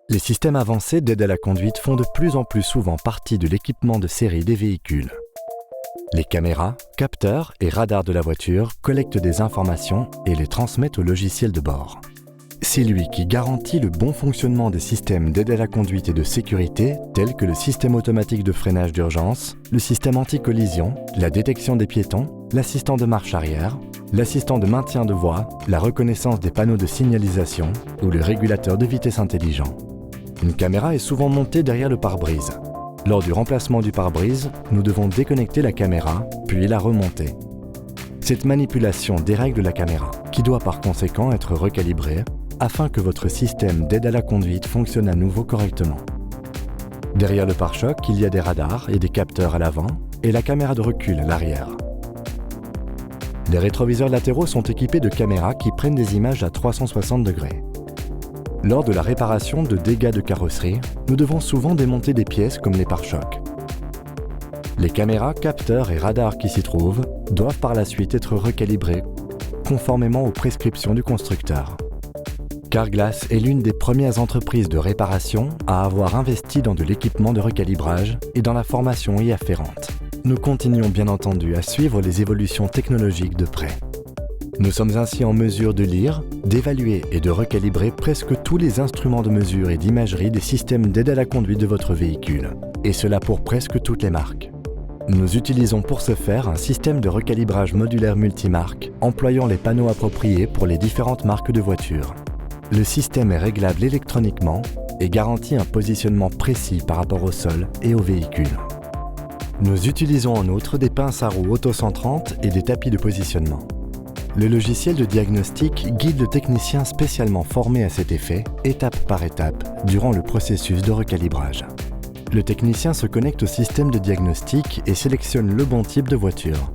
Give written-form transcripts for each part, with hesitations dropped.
Les systèmes avancés d'aide à la conduite font de plus en plus souvent partie de l'équipement de série des véhicules. Les caméras, capteurs et radars de la voiture collectent des informations et les transmettent au logiciel de bord. C'est lui qui garantit le bon fonctionnement des systèmes d'aide à la conduite et de sécurité tels que le système automatique de freinage d'urgence, le système anti-collision, la détection des piétons, l'assistant de marche arrière, l'assistant de maintien de voie, la reconnaissance des panneaux de signalisation ou le régulateur de vitesse intelligent. Une caméra est souvent montée derrière le pare-brise. Lors du remplacement du pare-brise, nous devons déconnecter la caméra, puis la remonter. Cette manipulation dérègle la caméra, qui doit par conséquent être recalibrée afin que votre système d'aide à la conduite fonctionne à nouveau correctement. Derrière le pare-choc, il y a des radars et des capteurs à l'avant et la caméra de recul à l'arrière. Les rétroviseurs latéraux sont équipés de caméras qui prennent des images à 360 degrés. Lors de la réparation de dégâts de carrosserie, nous devons souvent démonter des pièces comme les pare-chocs. Les caméras, capteurs et radars qui s'y trouvent doivent par la suite être recalibrés conformément aux prescriptions du constructeur. Carglass est l'une des premières entreprises de réparation à avoir investi dans de l'équipement de recalibrage et dans la formation y afférente. Nous continuons bien entendu à suivre les évolutions technologiques de près. Nous sommes ainsi en mesure de lire, d'évaluer et de recalibrer presque tous les instruments de mesure et d'imagerie des systèmes d'aide à la conduite de votre véhicule, et cela pour presque toutes les marques. Nous utilisons pour ce faire un système de recalibrage modulaire multimarque, employant les panneaux appropriés pour les différentes marques de voitures. Le système est réglable électroniquement et garantit un positionnement précis par rapport au sol et au véhicule. Nous utilisons en outre des pinces à roues autocentrantes et des tapis de positionnement. Le logiciel de diagnostic guide le technicien spécialement formé à cet effet, étape par étape, durant le processus de recalibrage. Le technicien se connecte au système de diagnostic et sélectionne le bon type de voiture.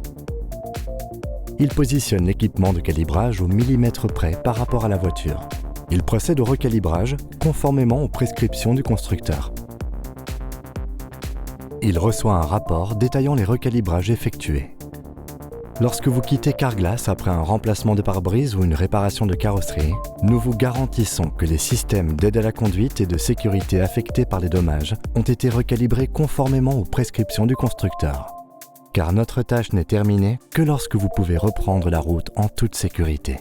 Il positionne l'équipement de calibrage au millimètre près par rapport à la voiture. Il procède au recalibrage conformément aux prescriptions du constructeur. Il reçoit un rapport détaillant les recalibrages effectués. Lorsque vous quittez Carglass après un remplacement de pare-brise ou une réparation de carrosserie, nous vous garantissons que les systèmes d'aide à la conduite et de sécurité affectés par les dommages ont été recalibrés conformément aux prescriptions du constructeur. Car notre tâche n'est terminée que lorsque vous pouvez reprendre la route en toute sécurité.